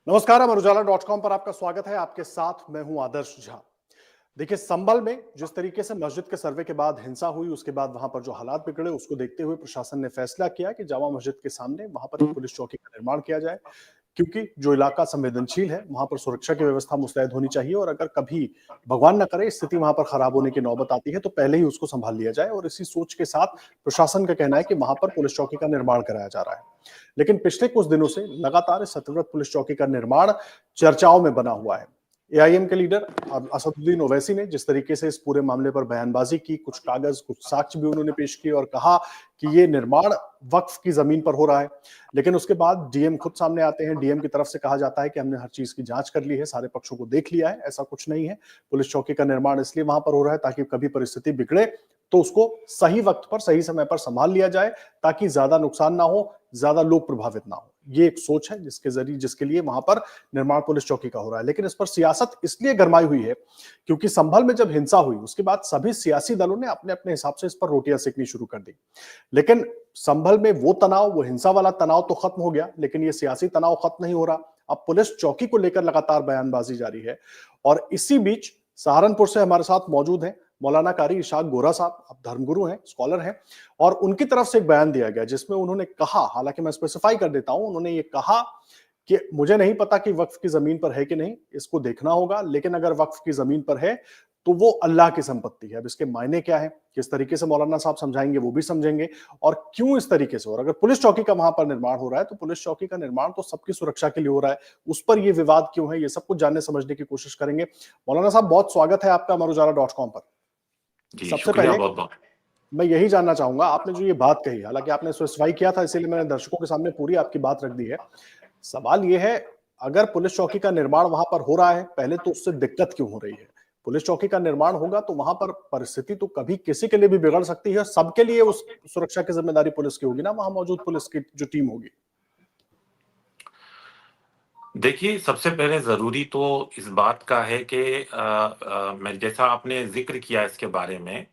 नमस्कार, अमर उजाला .com पर आपका स्वागत है। आपके साथ मैं हूं आदर्श झा। देखिए, संभल में जिस तरीके से मस्जिद के सर्वे के बाद हिंसा हुई, उसके बाद वहां पर जो हालात बिगड़े, उसको देखते हुए प्रशासन ने फैसला किया कि जामा मस्जिद के सामने वहां पर एक पुलिस चौकी का निर्माण किया जाए, क्योंकि जो इलाका संवेदनशील है वहां पर सुरक्षा की व्यवस्था मुस्तैद होनी चाहिए और अगर कभी भगवान न करे स्थिति वहां पर खराब होने की नौबत आती है तो पहले ही उसको संभाल लिया जाए। और इसी सोच के साथ प्रशासन का कहना है कि वहां पर पुलिस चौकी का निर्माण कराया जा रहा है। लेकिन पिछले कुछ दिनों से लगातार इस सतर्क पुलिस चौकी का निर्माण चर्चाओं में बना हुआ है। एआईएम के लीडर असदुद्दीन ओवैसी ने जिस तरीके से इस पूरे मामले पर बयानबाजी की, कुछ कागज, कुछ साक्ष्य भी उन्होंने पेश किए और कहा कि ये निर्माण वक्फ की जमीन पर हो रहा है। लेकिन उसके बाद डीएम खुद सामने आते हैं। डीएम की तरफ से कहा जाता है कि हमने हर चीज की जांच कर ली है, सारे पक्षों को देख लिया है, ऐसा कुछ नहीं है। पुलिस चौकी का निर्माण इसलिए वहां पर हो रहा है ताकि कभी परिस्थिति बिगड़े तो उसको सही वक्त पर, सही समय पर संभाल लिया जाए, ताकि ज्यादा नुकसान ना हो, ज्यादा लोग प्रभावित ना हो। ये एक सोच है जिसके लिए वहां पर निर्माण पुलिस चौकी का हो रहा है। लेकिन इस पर सियासत इसलिए गरमाई हुई है क्योंकि संभल में जब हिंसा हुई उसके बाद सभी सियासी दलों ने अपने अपने हिसाब से इस पर रोटियां सेकनी शुरू कर दी। लेकिन संभल में वो तनाव, वो हिंसा वाला तनाव तो खत्म हो गया, लेकिन ये सियासी तनाव खत्म नहीं हो रहा। अब पुलिस चौकी को लेकर लगातार बयानबाजी जारी है। और इसी बीच सहारनपुर से हमारे साथ मौजूद हैं मौलाना कारी इशाक गोरा साहब। आप धर्मगुरु हैं, स्कॉलर हैं, और उनकी तरफ से एक बयान दिया गया जिसमें उन्होंने कहा, हालांकि मैं स्पेसिफाई कर देता हूं, उन्होंने ये कहा कि मुझे नहीं पता कि वक्फ की जमीन पर है कि नहीं, इसको देखना होगा, लेकिन अगर वक्फ की जमीन पर है तो वो अल्लाह की संपत्ति है। अब इसके मायने क्या है, किस तरीके से मौलाना साहब समझाएंगे, वो भी समझेंगे, और क्यों इस तरीके से। और अगर पुलिस चौकी का वहां पर निर्माण हो रहा है तो पुलिस चौकी का निर्माण तो सबकी सुरक्षा के लिए हो रहा है, उस पर ये विवाद क्यों है, ये सब कुछ जानने समझने की कोशिश करेंगे। मौलाना साहब, बहुत स्वागत है आपका अमर उजाला .com पर। जी सबसे शुक्रिया पहले बहुत बहुत। मैं यही जानना चाहूंगा, आपने जो ये बात कही, हालांकि आपने स्पेसिफाई किया था इसीलिए मैंने दर्शकों के सामने पूरी आपकी बात रख दी है। सवाल ये है, अगर पुलिस चौकी का निर्माण वहां पर हो रहा है, पहले तो उससे दिक्कत क्यों हो रही है? पुलिस चौकी का निर्माण होगा तो वहां पर परिस्थिति तो कभी किसी के लिए भी बिगड़ सकती है, सबके लिए उस सुरक्षा की जिम्मेदारी पुलिस की होगी ना, वहां मौजूद पुलिस की जो टीम होगी। देखिए, सबसे पहले जरूरी तो इस बात का है कि मैं जैसा आपने जिक्र किया इसके बारे में,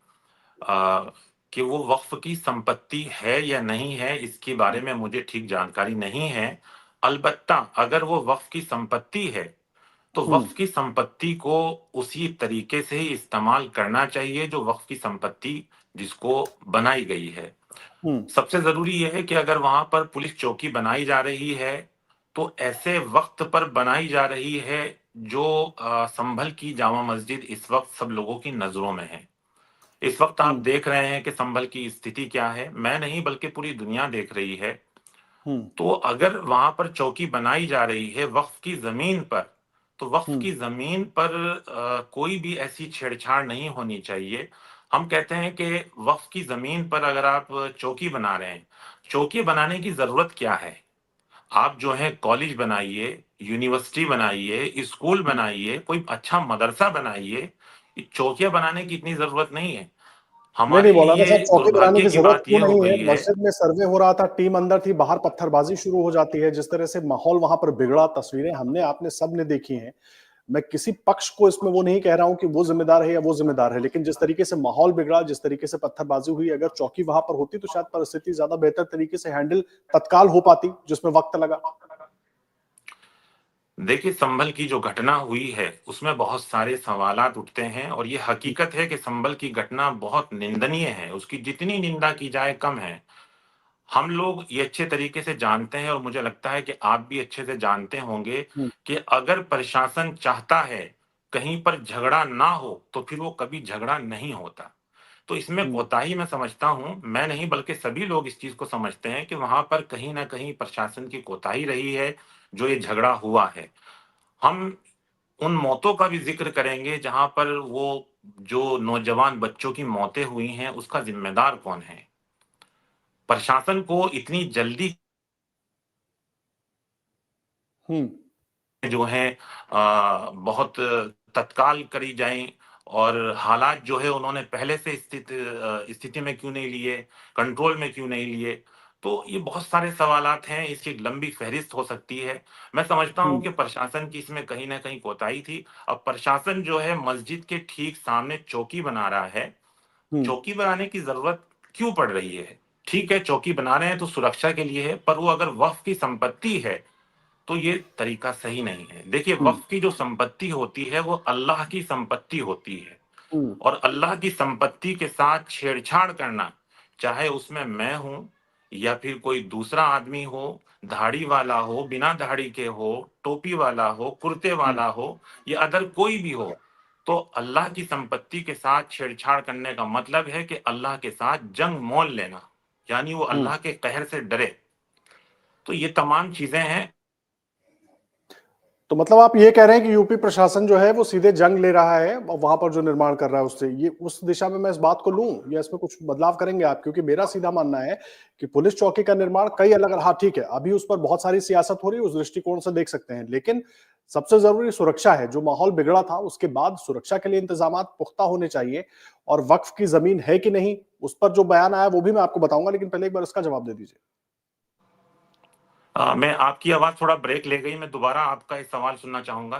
अ, कि वो वक्फ की संपत्ति है या नहीं है, इसके बारे में मुझे ठीक जानकारी नहीं है। अलबत्ता अगर वो वक्फ की संपत्ति है तो हम्म। वक्फ की संपत्ति को उसी तरीके से ही इस्तेमाल करना चाहिए जो वक्फ की संपत्ति जिसको बनाई गई है। हम्म। सबसे जरूरी यह है कि अगर वहां पर पुलिस चौकी बनाई जा रही है तो ऐसे वक्त पर बनाई जा रही है जो संभल की जामा मस्जिद इस वक्त सब लोगों की नजरों में है। इस वक्त आप हम्म। देख रहे हैं कि संभल की स्थिति क्या है, मैं नहीं बल्कि पूरी दुनिया देख रही है। हम्म। तो अगर वहां पर चौकी बनाई जा रही है वक्फ की जमीन पर, तो वक्फ हम्म। की जमीन पर कोई भी ऐसी छेड़छाड़ नहीं होनी चाहिए। हम कहते हैं कि वक्फ की जमीन पर अगर आप चौकी बना रहे हैं, चौकी बनाने की जरूरत क्या है? आप जो है कॉलेज बनाइए, यूनिवर्सिटी बनाइए, स्कूल हम्म। बनाइए, कोई अच्छा मदरसा बनाइए। चौकियां बनाने की इतनी जरूरत नहीं है। नहीं नहीं हमारे मौलाना लिए साहब, चौकी बनाने दुर्भाग्य की की जरूरत बात क्यों यह हो नहीं है? गई है। मस्जिद में सर्वे हो रहा था, टीम अंदर थी, बाहर पत्थरबाजी शुरू हो जाती है, जिस तरह से माहौल वहां पर बिगड़ा, तस्वीरें हमने आपने सब ने देखी हैं। मैं किसी पक्ष को इसमें वो नहीं कह रहा हूं कि वो जिम्मेदार है या वो जिम्मेदार है, लेकिन जिस तरीके से माहौल बिगड़ा, जिस तरीके से पत्थरबाजी हुई, अगर चौकी वहां पर होती तो शायद परिस्थिति ज्यादा बेहतर तरीके से हैंडल तत्काल हो पाती, जिसमें वक्त लगा। देखिए, संभल की जो घटना हुई है उसमें बहुत सारे सवालात उठते हैं और ये हकीकत है कि संभल की घटना बहुत निंदनीय है, उसकी जितनी निंदा की जाए कम है। हम लोग ये अच्छे तरीके से जानते हैं और मुझे लगता है कि आप भी अच्छे से जानते होंगे हम्म। कि अगर प्रशासन चाहता है कहीं पर झगड़ा ना हो तो फिर वो कभी झगड़ा नहीं होता। तो इसमें हम्म। कोताही मैं समझता हूं, मैं नहीं बल्कि सभी लोग इस चीज को समझते हैं कि वहां पर कहीं ना कहीं प्रशासन की कोताही रही है जो ये झगड़ा हुआ है। हम उन मौतों का भी जिक्र करेंगे जहां पर वो जो नौजवान बच्चों की मौतें हुई हैं उसका जिम्मेदार कौन है। प्रशासन को इतनी जल्दी हम्म। जो है बहुत तत्काल करी जाएं और हालात जो है उन्होंने पहले से स्थिति में क्यों नहीं लिए, कंट्रोल में क्यों नहीं लिए। तो ये बहुत सारे सवालात हैं, इसकी एक लंबी फहरिस्त हो सकती है। मैं समझता हूं हम्म। कि प्रशासन की इसमें कहीं ना कहीं कोताही थी। अब प्रशासन जो है मस्जिद के ठीक सामने चौकी बना रहा है। हम्म। चौकी बनाने की जरूरत क्यों पड़ रही है? ठीक है, चौकी बना रहे हैं तो सुरक्षा के लिए है, पर वो अगर वक्फ की संपत्ति है तो ये तरीका सही नहीं है। देखिए, हम्म। वक्फ की जो संपत्ति होती है वो अल्लाह की संपत्ति होती है, हम्म। और अल्लाह की संपत्ति के साथ छेड़छाड़ करना, चाहे उसमें मैं हूं या फिर कोई दूसरा आदमी हो, दाढ़ी वाला हो, बिना दाढ़ी के हो, टोपी वाला हो, कुर्ते हम्म। वाला हो, या अदर कोई भी हो, तो अल्लाह की संपत्ति के साथ छेड़छाड़ करने का मतलब है कि अल्लाह के साथ जंग मोल लेना, यानी वो हम्म। अल्लाह के कहर से डरे। तो ये तमाम चीजें हैं। तो मतलब आप ये कह रहे हैं कि यूपी प्रशासन जो है वो सीधे जंग ले रहा है और वहां पर जो निर्माण कर रहा है उससे, ये उस दिशा में मैं इस बात को लूं या इसमें कुछ बदलाव करेंगे आप? क्योंकि मेरा सीधा मानना है कि पुलिस चौकी का निर्माण कई अलग, हाँ ठीक है, अभी उस पर बहुत सारी सियासत हो रही है, उस दृष्टिकोण से देख सकते हैं, लेकिन सबसे जरूरी सुरक्षा है। जो माहौल बिगड़ा था उसके बाद सुरक्षा के लिए इंतजाम पुख्ता होने चाहिए। और वक्फ की जमीन है कि नहीं, उस पर जो बयान आया वो भी मैं आपको बताऊंगा, लेकिन पहले एक बार इसका जवाब दे दीजिए। मैं आपकी आवाज थोड़ा ब्रेक ले गई, मैं दोबारा आपका इस सवाल सुनना चाहूंगा।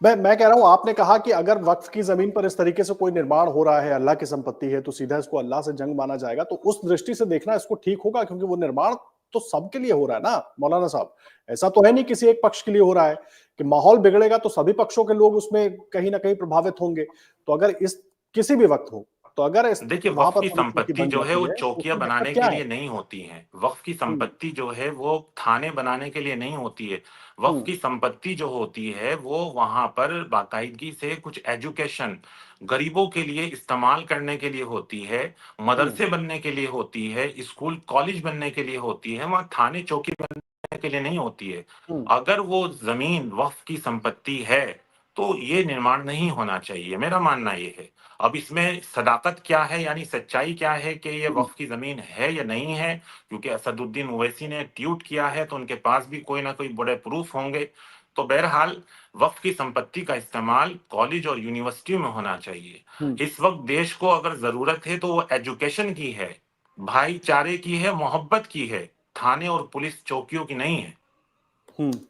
मैं कह रहा हूं, आपने कहा कि अगर वक्फ की जमीन पर इस तरीके से कोई निर्माण हो रहा है, अल्लाह की संपत्ति है, तो सीधा इसको अल्लाह से जंग माना जाएगा। तो उस दृष्टि से देखना इसको ठीक होगा, क्योंकि वो निर्माण तो सबके लिए हो रहा है ना मौलाना साहब। ऐसा तो है नहीं किसी एक पक्ष के लिए हो रहा है। कि माहौल बिगड़ेगा तो सभी पक्षों के लोग उसमें कहीं ना कहीं प्रभावित होंगे। तो अगर इस किसी भी वक्त हो, तो अगर इस देखिए, वहां वक़्फ पर की पुलिस चौकी संपत्ति बन जो है जाती वो है तो चौकियाँ उसमें दिक्कत बनाने क्या के है? लिए नहीं होती हैं। वक़्फ की हम्म। संपत्ति जो है वो थाने बनाने के लिए नहीं होती है। वक़्फ हम्म। की संपत्ति जो होती है वो वहाँ पर बाकायदगी से कुछ एजुकेशन, गरीबों के लिए इस्तेमाल करने के लिए होती है, हम्म। मदरसे बनने के लिए होती है, स्कूल कॉलेज बनने के लिए होती है, वहाँ थाने चौकी बनने के लिए नहीं होती है। हम्म। अगर वो ज़मीन वक़्फ की संपत्ति है, तो ये निर्माण नहीं होना चाहिए, मेरा मानना ये है। अब इसमें सदाकत क्या है, यानी सच्चाई क्या है कि ये हम्म। वक़्फ की ज़मीन है या नहीं है, क्योंकि असदुद्दीन ओवैसी ने ट्वीट किया है, तो उनके पास भी कोई ना कोई बड़े प्रूफ़ होंगे। तो बहरहाल, वक़्फ की संपत्ति का इस्तेमाल कॉलेज और यूनिवर्सिटी में होना चाहिए। हम्म। इस वक़्त देश को अगर ज़रूरत है, तो वो एजुकेशन की है, भाईचारे की है, मोहब्बत की है, थाने और पुलिस चौकियों की नहीं है। हम्म।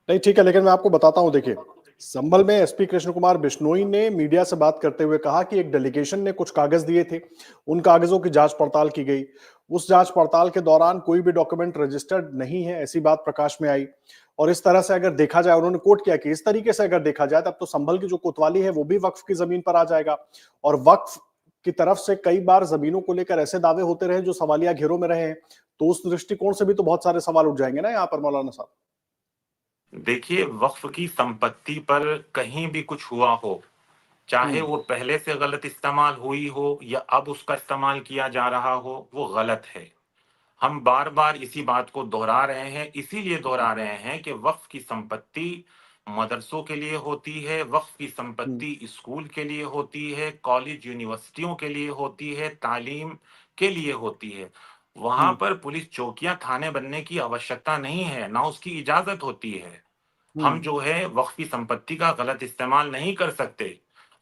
नहीं ठीक है, लेकिन मैं आपको बताता हूं, देखिए संभल में एसपी कृष्ण कुमार बिश्नोई ने मीडिया से बात करते हुए कहा कि एक डेलीगेशन ने कुछ कागज दिए थे, उन कागजों की जांच पड़ताल की गई। उस जांच पड़ताल के दौरान कोई भी डॉक्यूमेंट रजिस्टर्ड नहीं है, ऐसी बात प्रकाश में आई। और इस तरह से अगर देखा जाए, उन्होंने कोट किया कि इस तरीके से अगर देखा जाए तब तो संभल की जो कोतवाली है वो भी वक्फ की जमीन पर आ जाएगा। और वक्फ की तरफ से कई बार जमीनों को लेकर ऐसे दावे होते रहे जो सवालिया घेरों में रहे हैं। तो उस दृष्टिकोण से भी तो बहुत सारे सवाल उठ जाएंगे ना यहाँ पर मौलाना साहब। देखिए, वक़्फ की संपत्ति पर कहीं भी कुछ हुआ हो, चाहे हम्म। वो पहले से गलत इस्तेमाल हुई हो या अब उसका इस्तेमाल किया जा रहा हो, वो गलत है। हम बार-बार इसी बात को दोहरा रहे हैं, इसीलिए दोहरा रहे हैं कि वक़्फ की संपत्ति मदरसों के लिए होती है, वक़्फ की हम्म। संपत्ति स्कूल के लिए होती है, कॉलेज यूनिवर्सिटियों के लिए होती है, तालीम के लिए होती है। वहाँ हम्म। पर पुलिस चौकियाँ, थाने बनने की आवश्यकता नहीं है, ना उसकी इजाज़त होती है। हम हम्म। जो है वक़्फ की संपत्ति का गलत इस्तेमाल नहीं कर सकते।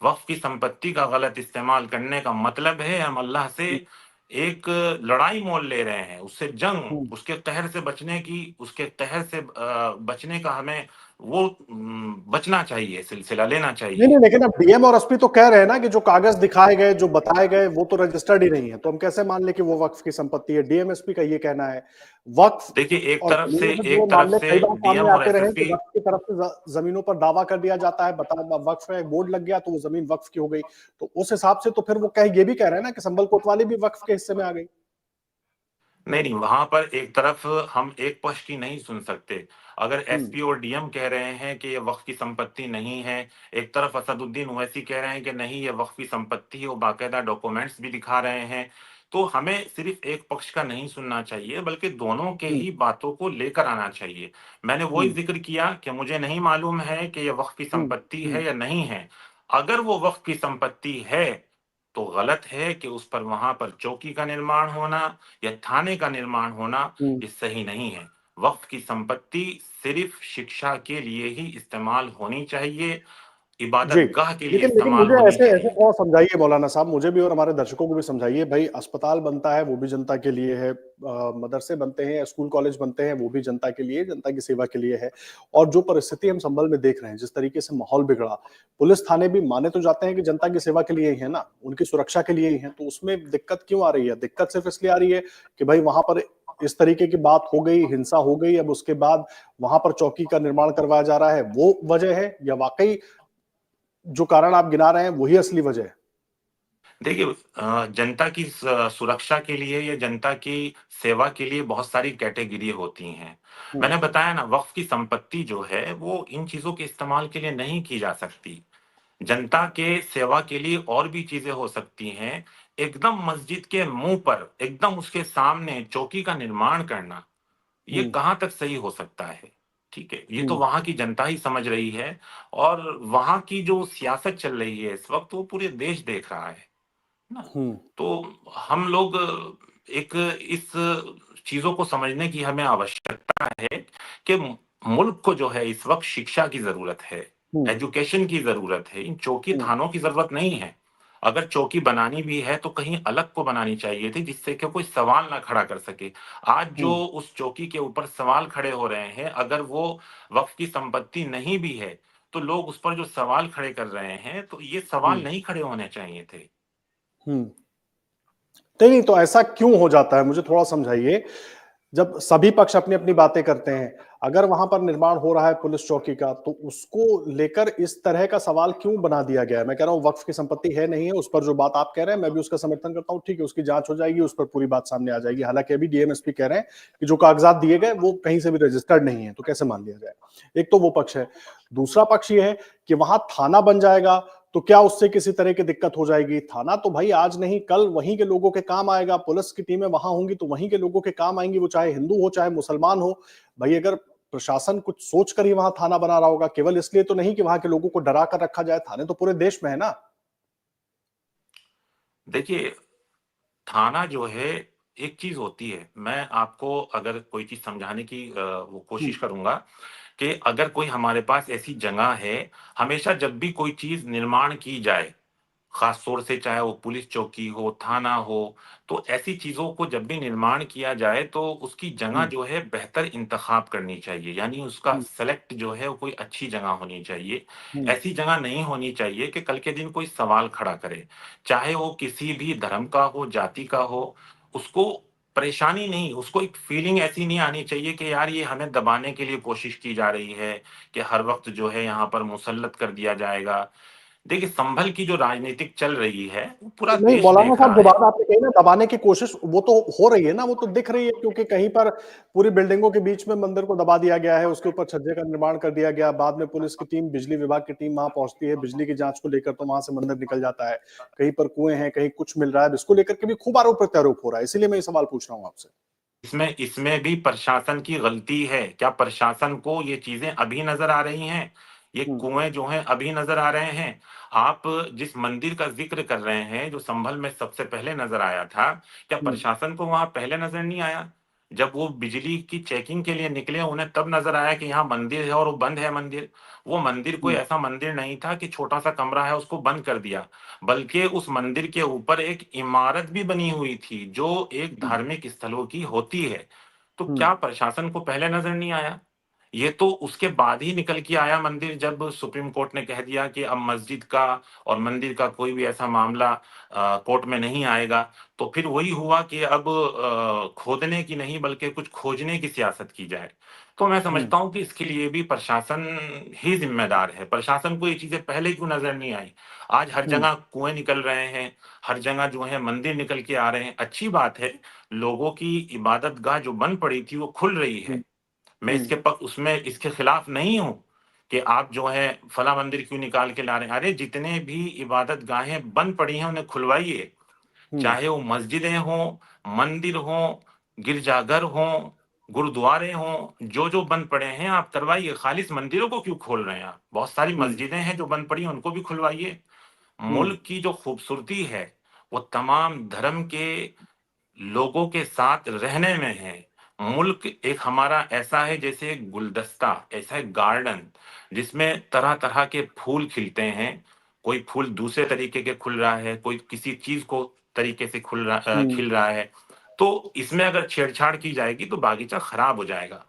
वक़्फ की संपत्ति का गलत इस्तेमाल करने का मतलब है हम अल्लाह से एक लड़ाई मोल ले रहे हैं, उससे जंग, हम्म। उसके कहर से बचने की, उसके कहर से बचने का हमें वो बचना चाहिए, सिलसिला लेना नहीं चाहिए। नहीं, लेकिन अब डीएम और एसपी तो कह रहे हैं ना कि जो कागज दिखाए गए, जो बताए गए, वो तो रजिस्टर्ड ही नहीं है। तो हम कैसे मान ले कि वो वक्फ की संपत्ति है? डीएम एसपी का ये कहना है। वक्फ देखिए, और जमीनों के जो मामले कई बार सामने डीएम और आते रहे कि एसएसपी, वक्फ की तरफ से जमीनों पर दावा कर दिया जाता है, बता वक्फ है, बोर्ड लग गया तो वो जमीन वक्फ की हो गई। तो उस हिसाब से तो फिर वो कह ये भी कह रहे हैं ना कि संबल कोतवाली भी वक्फ के हिस्से में आ गई। नहीं, नहीं, वहाँ पर एक तरफ हम एक पक्ष की नहीं सुन सकते। अगर हम्म। एसपी और डीएम कह रहे हैं कि ये वक़्फ़ की संपत्ति नहीं है, एक तरफ असदुद्दीन ओवैसी कह रहे हैं कि नहीं, ये वक़्फ़ की संपत्ति है, वो बाकायदा डॉक्यूमेंट्स भी दिखा रहे हैं। तो हमें सिर्फ़ एक पक्ष का नहीं सुनना चाहिए, बल्कि दोनों के हम्म। ही बातों को लेकर आना चाहिए। मैंने वही हम्म। ज़िक्र किया कि मुझे नहीं मालूम है कि ये वक़्फ़ की हम्म। संपत्ति हम्म। है या नहीं है। अगर वो वक़्फ़ की संपत्ति है, तो गलत है कि उस पर वहाँ पर चौकी का निर्माण होना या थाने का निर्माण होना, हम्म। ये सही नहीं है। वक़्फ़ की संपत्ति सिर्फ़ शिक्षा के लिए ही इस्तेमाल होनी चाहिए, जी। इबादतगाह के लिए लेकिन इस्तेमाल मुझे होनी ऐसे ऐसे चाहिए। थोड़ा समझाइए मौलाना साहब, मुझे भी और हमारे दर्शकों को भी समझाइए। भाई अस्पताल बनता है वो भी जनता के लिए है, मदरसे बनते हैं, स्कूल कॉलेज बनते हैं वो भी जनता के लिए, जनता की सेवा के लिए है। और जो परिस्थिति हम संभल में देख रहे हैं, जिस तरीके से माहौल बिगड़ा, पुलिस थाने भी माने तो जाते हैं कि जनता की सेवा के लिए ही है ना, उनकी सुरक्षा के लिए ही है। तो उसमें दिक्कत क्यों आ रही है? दिक्कत सिर्फ इसलिए आ रही है कि भाई वहां पर इस तरीके की बात हो गई, हिंसा हो गई, अब उसके बाद वहां पर चौकी का निर्माण करवाया जा रहा है, वो वजह है या वाकई जो कारण आप गिना रहे हैं वही असली वजह है? देखिए, जनता की सुरक्षा के लिए या जनता की सेवा के लिए बहुत सारी कैटेगरी होती हैं। हम्म। मैंने बताया ना, वक्फ की संपत्ति जो है वो इन चीजों के इस्तेमाल के लिए नहीं की जा सकती। जनता के सेवा के लिए और भी चीजें हो सकती हैं। एकदम मस्जिद के मुंह पर, एकदम उसके सामने चौकी का निर्माण करना, ये हम्म। कहाँ तक सही हो सकता है? ठीक है, ये तो हम्म। वहां की जनता ही समझ रही है। और वहां की जो सियासत चल रही है इस वक्त, वो पूरे देश देख रहा है ना। हम्म। तो हम लोग एक इस चीजों को समझने की हमें आवश्यकता है कि मुल्क को जो है इस वक्त शिक्षा की जरूरत है, हम्म। एजुकेशन की जरूरत है, इन चौकी हम्म। थानों की जरूरत नहीं है। अगर चौकी बनानी भी है तो कहीं अलग को बनानी चाहिए थी, जिससे कि कोई सवाल ना खड़ा कर सके। आज जो हम्म। उस चौकी के ऊपर सवाल खड़े हो रहे हैं, अगर वो वक्फ की संपत्ति नहीं भी है, तो लोग उस पर जो सवाल खड़े कर रहे हैं, तो ये सवाल हम्म। नहीं खड़े होने चाहिए थे। हम्म। नहीं, नहीं, तो ऐसा क्यों हो जाता है मुझे थोड़ा समझाइए? जब सभी पक्ष अपनी-अपनी बातें करते हैं, अगर वहां पर निर्माण हो रहा है पुलिस चौकी का, तो उसको लेकर इस तरह का सवाल क्यों बना दिया गया है? मैं कह रहा हूँ वक्फ की संपत्ति है, नहीं है, उस पर जो बात आप कह रहे हैं, मैं भी उसका समर्थन करता हूँ, ठीक है, उसकी जांच हो जाएगी, उस पर पूरी बात सामने आ जाएगी। हालांकि अभी डीएम एसपी कह रहे हैं कि जो कागजात दिए गए, वो कहीं से भी रजिस्टर्ड नहीं है, तो कैसे मान लिया जाए? एक तो वो पक्ष है। दूसरा पक्ष ये है कि वहां थाना बन जाएगा, तो क्या उससे किसी तरह की दिक्कत हो जाएगी? थाना तो भाई आज नहीं कल वहीं के लोगों के काम आएगा, पुलिस की टीमें वहां होंगी तो वहीं के लोगों के काम आएंगी, वो चाहे हिंदू हो चाहे मुसलमान हो। भाई अगर प्रशासन कुछ सोच कर ही वहां थाना बना रहा होगा, केवल इसलिए तो नहीं कि वहां के लोगों को डरा कर रखा जाए, थाने तो पूरे देश में है ना। देखिए, थाना जो है, एक चीज होती है, मैं आपको अगर कोई चीज समझाने की वो हम्म। कोशिश करूंगा कि अगर कोई हमारे पास ऐसी जगह है, हमेशा जब भी कोई चीज निर्माण की जाए, खास तौर से चाहे वो पुलिस चौकी हो, थाना हो, तो ऐसी चीज़ों को जब भी निर्माण किया जाए तो उसकी जगह हम्म। जो है बेहतर इंतखाब करनी चाहिए। यानी उसका हम्म। सेलेक्ट जो है वो कोई अच्छी जगह होनी चाहिए। हम्म। ऐसी जगह नहीं होनी चाहिए कि कल के दिन कोई सवाल खड़ा करे। चाहे वो किसी भी धर्म का हो, जाति का हो, उसको परेशानी नहीं, उसको एक फीलिंग ऐसी नहीं आनी चाहिए कि यार ये हमें दबाने के लिए कोशिश की जा रही है, कि हर वक़्त जो है यहाँ पर मुसल्लत कर दिया जाएगा। देखिए, संभल की जो राजनीतिक चल रही है, वो पूरा नहीं, देश मौलाना देख साहब रहा जो है। बात आपने कही ना दबाने की कोशिश, वो तो हो रही है ना, वो तो दिख रही है क्योंकि कहीं पर पूरी बिल्डिंगों के बीच में मंदिर को दबा दिया गया है, उसके ऊपर छज्जे का निर्माण कर दिया गया, बाद में पुलिस की टीम, बिजली विभाग की टीम वहां पहुंचती है, बिजली की जांच को लेकर तो वहां से मंदिर निकल जाता है। कहीं पर कुएं हैं, कहीं कुछ मिल रहा है, इसको लेकर के भी खूब आरोप प्रत्यारोप हो रहा है, इसीलिए मैं ये सवाल पूछ रहा हूँ आपसे। इसमें इसमें भी प्रशासन की गलती है। क्या प्रशासन को ये चीज़ें अभी नज़र आ रही हैं? ये हम्म। कुएँ जो हैं अभी नज़र आ रहे हैं? आप जिस मंदिर का ज़िक्र कर रहे हैं, जो संभल में सबसे पहले नज़र आया था, क्या हम्म। प्रशासन को वहाँ पहले नज़र नहीं आया? जब वो बिजली की चेकिंग के लिए निकले, उन्हें तब नज़र आया कि यहाँ मंदिर है और वो बंद है मंदिर। वो मंदिर कोई हम्म। ऐसा मंदिर नहीं था कि छोटा-सा कमरा है, उसको बंद कर दिया। बल्कि उस मंदिर के ऊपर एक इमारत भी बनी हुई थी, जो एक हम्म। धार्मिक स्थलों की होती है। तो हम्म। क्या प्रशासन को पहले नज़र नहीं आया? ये तो उसके बाद ही निकल के आया मंदिर, जब सुप्रीम कोर्ट ने कह दिया कि अब मस्जिद का और मंदिर का कोई भी ऐसा मामला कोर्ट में नहीं आएगा। तो फिर वही हुआ कि अब खोदने की नहीं बल्कि कुछ खोजने की सियासत की जाए। तो मैं हम्म। समझता हूँ कि इसके लिए भी प्रशासन ही ज़िम्मेदार है। प्रशासन को ये चीज़ें पहले क्यों नज़र नहीं आई? आज हर हम्म। जगह कुएँ निकल रहे हैं, हर जगह जो है मंदिर निकल के आ रहे हैं। अच्छी बात है, लोगों की इबादतगाह जो बंद पड़ी थी वो खुल रही हम्म। है। मैं हम्म। इसके उसमें इसके खिलाफ नहीं हूँ कि आप जो है फला मंदिर क्यों निकाल के ला रहे हैं। अरे जितने भी इबादत गाहें बंद पड़ी हैं उन्हें खुलवाइए। हम्म। चाहे वो मस्जिदें हों, मंदिर हों, गिरजाघर हों, गुरुद्वारे हों, जो-जो बंद पड़े हैं आप करवाइए। खालिस मंदिरों को क्यों खोल रहे हैं आप? बहुत सारी हम्म। मस्जिदें हैं जो बंद पड़ी हैं, उनको भी खुलवाइए। हम्म। मुल्क की जो खूबसूरती है, वो तमाम धर्म के लोगों के साथ रहने में है। मुल्क एक हमारा ऐसा है जैसे एक गुलदस्ता, ऐसा एक गार्डन जिसमें तरह-तरह के फूल खिलते हैं। कोई फूल दूसरे तरीके के खुल रहा है, कोई किसी चीज़ को तरीके से हम्म। खिल रहा है। तो इसमें अगर छेड़छाड़ की जाएगी तो बागीचा खराब हो जाएगा।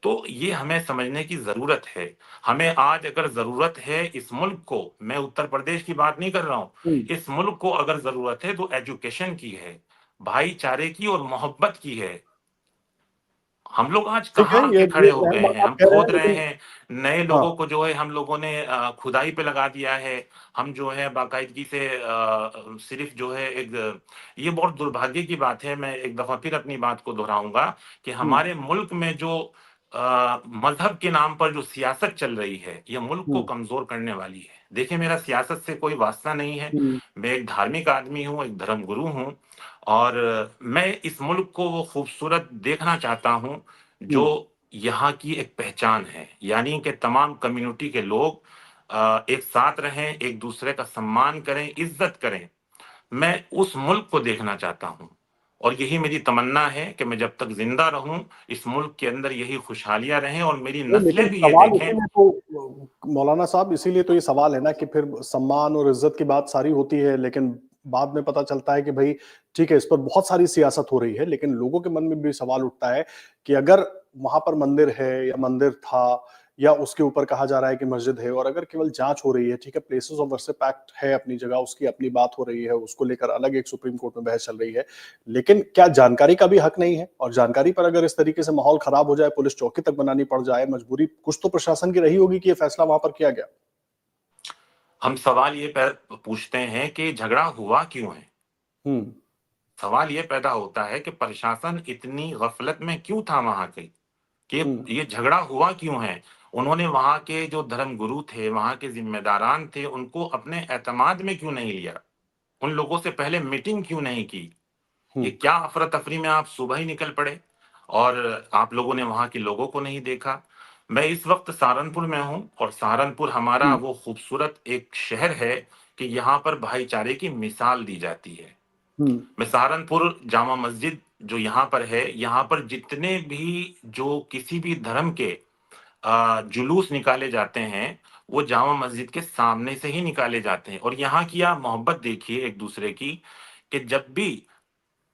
तो ये हमें समझने की ज़रूरत है। हमें आज अगर ज़रूरत है इस मुल्क को, मैं उत्तर प्रदेश की बात नहीं कर रहा हूँ, हम्म। इस मुल्क को अगर ज़रूरत है तो एजुकेशन की है, भाईचारे की और मोहब्बत की है। हम लोग आज ठीक है, कहाँ ये के खड़े हो अहम गए बात हैं, आप हम कह रहे हैं खोद रहे लेकिन हैं, नए हाँ, लोगों को जो है हम लोगों ने खुदाई पे लगा दिया है। हम जो है बाकायदगी से सिर्फ़ जो है एक ये बहुत दुर्भाग्य की बात है, मैं एक दफ़ा फिर अपनी बात को दोहराऊँगा कि हुँ, हमारे मुल्क में जो मज़हब के नाम पर जो सियासत चल रही है, ये मुल्क को हुँ, कमज़ोर करने वाली है। देखिए, मेरा सियासत से कोई वास्ता नहीं है, हुँ, मैं एक धार्मिक आदमी हूँ, एक धर्मगुरु हूँ और मैं इस मुल्क को वो खूबसूरत देखना चाहता हूँ, हुँ। जो यहाँ की एक पहचान है। यानी कि तमाम कम्युनिटी के लोग एक साथ रहें, एक-दूसरे का सम्मान करें, इज़्ज़त करें। मैं उस मुल्क को देखना चाहता हूँ और यही मेरी तमन्ना है कि मैं जब तक ज़िंदा रहूँ, इस मुल्क के अंदर यही खुशहालियाँ रहें और मेरी नहीं, लेकिन नस्लें भी ये सवाल देखें। इसीलिए तो मौलाना साहब इसीलिए तो ये सवाल है ना कि फिर सम्मान और इज़्ज़त की बात सारी होती है, लेकिन बाद में पता चलता है कि भई ठीक है, इस पर बहुत सारी सियासत हो रही है, लेकिन लोगों के मन में भी सवाल उठता है कि अगर वहाँ पर मंदिर है या मंदिर था या उसके ऊपर कहा जा रहा है कि मस्जिद है और अगर केवल जाँच हो रही है, ठीक है, प्लेसेस ऑफ वर्शिप एक्ट है अपनी जगह, उसकी अपनी बात हो रही है, उसको लेकर अलग एक सुप्रीम कोर्ट में बहस चल रही है। लेकिन क्या जानकारी का भी हक नहीं है? और जानकारी पर अगर इस तरीके से माहौल खराब हो जाए, पुलिस चौकी तक बनानी पड़ जाए, मजबूरी कुछ तो प्रशासन की रही होगी कि ये फैसला वहाँ पर किया गया। हम सवाल ये पूछते हैं कि झगड़ा हुआ क्यों है? हुँ, सवाल ये पैदा होता है कि प्रशासन इतनी गफ़लत में क्यों था वहाँ के? कि हुँ, ये झगड़ा हुआ क्यों है? उन्होंने वहाँ के जो धर्मगुरु थे, वहाँ के ज़िम्मेदारान थे, उनको अपने एतमाद में क्यों नहीं लिया? उन लोगों से पहले मीटिंग क्यों नहीं की? हुँ, ये क्या अफ़रा-तफ़री में आप सुबह ही निकल पड़े और आप लोगों ने वहाँ के लोगों को नहीं देखा? मैं इस वक़्त सहारनपुर में हूँ और सहारनपुर हमारा हुँ, वो खूबसूरत एक शहर है कि यहाँ पर भाईचारे की मिसाल दी जाती है। हुँ, मैं सहारनपुर जामा मस्जिद जो यहाँ पर है, यहाँ पर जितने भी जो किसी भी धर्म के जुलूस निकाले जाते हैं, वो जामा मस्जिद के सामने से ही निकाले जाते हैं और यहाँ की आप मोहब्बत देखिए एक-दूसरे की, कि जब भी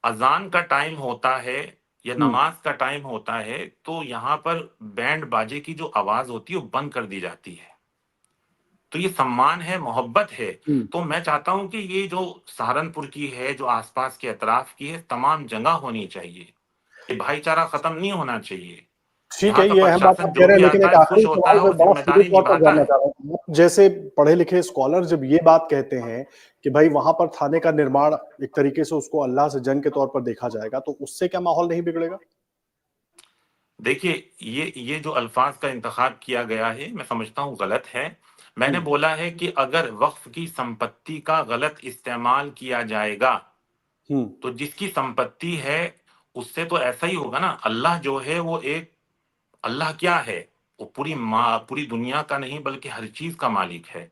अज़ान का टाइम होता है या हुँ, नमाज़ का टाइम होता है, तो यहाँ पर बैंड बाजे की जो आवाज़ होती है, वो बंद कर दी जाती है। तो ये सम्मान है, मोहब्बत है। हुँ। तो मैं चाहता हूँ कि ये जो सहारनपुर की है, जो आस-पास के अतराफ की है, तमाम जगह होनी चाहिए। ये भाईचारा खत्म नहीं होना चाहिए। ठीक यहाँ है, का ये अहम बात आप प्रशासन कह जो रहे भी हैं, लेकिन आता एक है, आखिरी खुश होता सवाल है मैं और बड़ा सीरियस ज़िम्मेदारी तौर पर निभाता जानना है। चाह रहा हूँ। आप जैसे पढ़े-लिखे स्कॉलर जब ये बात कहते हैं कि भाई वहाँ पर थाने का निर्माण एक तरीके से उसको अल्लाह से जंग के तौर पर देखा जाएगा, तो उससे क्या माहौल नहीं बिगड़ेगा? देखिए, ये जो अल्फ़ाज़ का इंतख़ाब किया गया है, मैं समझता हूँ गलत है। हुँ, मैंने बोला है कि अगर वक़्फ़ की संपत्ति का गलत इस्तेमाल किया जाएगा, हुँ, तो जिसकी संपत्ति है, उससे तो ऐसा ही होगा ना। अल्लाह जो है वो एक अल्लाह क्या है? वो पूरी दुनिया का नहीं बल्कि हर चीज़ का मालिक है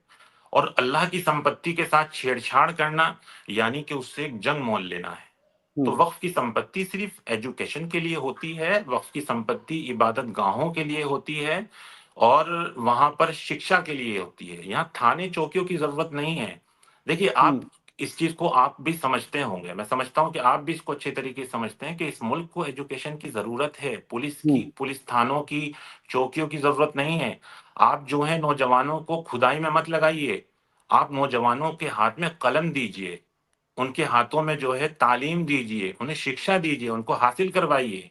और अल्लाह की संपत्ति के साथ छेड़छाड़ करना यानी कि उससे एक जंग मोल लेना है। हुँ, तो वक़्फ़ की संपत्ति सिर्फ़ एजुकेशन के लिए होती है, वक़्फ़ की संपत्ति इबादत गाहों के लिए होती है और वहाँ पर शिक्षा के लिए होती है। यहाँ थाने-चौकियों की ज़रूरत नहीं है। देखिए, हुँ, आप इस चीज़ को आप भी समझते होंगे। मैं समझता हूँ कि आप भी इसको अच्छे तरीके से समझते हैं कि इस मुल्क को एजुकेशन की ज़रूरत है। हुँ, पुलिस थानों की, चौकियों की ज़रूरत नहीं है। आप जो है नौजवानों को खुदाई में मत लगाइए। आप नौजवानों के हाथ में कलम दीजिए। उनके हाथों में जो है तालीम दीजिए, उन्हें शिक्षा दीजिए, उनको हासिल करवाइए।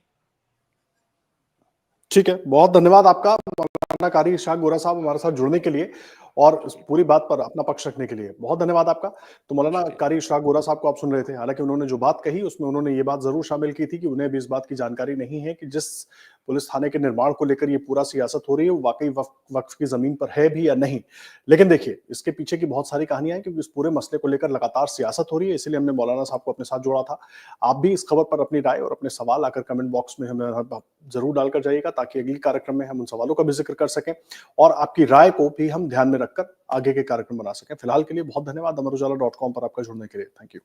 ठीक है, बहुत धन्यवाद आपका मौलाना कारी इशराक गोरा साहब हमारे साथ जुड़ने के लिए और इस पूरी बात पर अपना पक्ष रखने के लिए। बहुत धन्यवाद आपका। तो मौलाना शुक्रिया। कारी इशराक गोरा साहब को आप सुन रहे थे। हालाँकि उन्होंने जो बात कही उसमें उन्होंने ये बात ज़रूर शामिल की थी कि उन्हें भी इस बात की जानकारी नहीं है कि जिस पुलिस थाने के निर्माण को लेकर ये पूरा सियासत हो रही है, वो वाक़ई वक़्फ़ की ज़मीन पर है भी या नहीं। लेकिन देखिए, इसके पीछे की बहुत सारी कहानियाँ हैं क्योंकि इस पूरे मसले को लेकर लगातार सियासत हो रही है, इसीलिए हमने मौलाना साहब को अपने साथ जोड़ा था। आप भी इस खबर पर अपनी राय और अपने सवाल आकर कमेंट बॉक्स में हमें ज़रूर डालकर जाइएगा ताकि अगली कार्यक्रम में हम उन सवालों का भी ज़िक्र कर सकें और आपकी राय को भी हम ध्यान में रखकर आगे के कार्यक्रम बना सकें। फिलहाल के लिए बहुत धन्यवाद। अमर उजाला डॉट कॉम पर आपका जुड़ने के लिए। Thank you.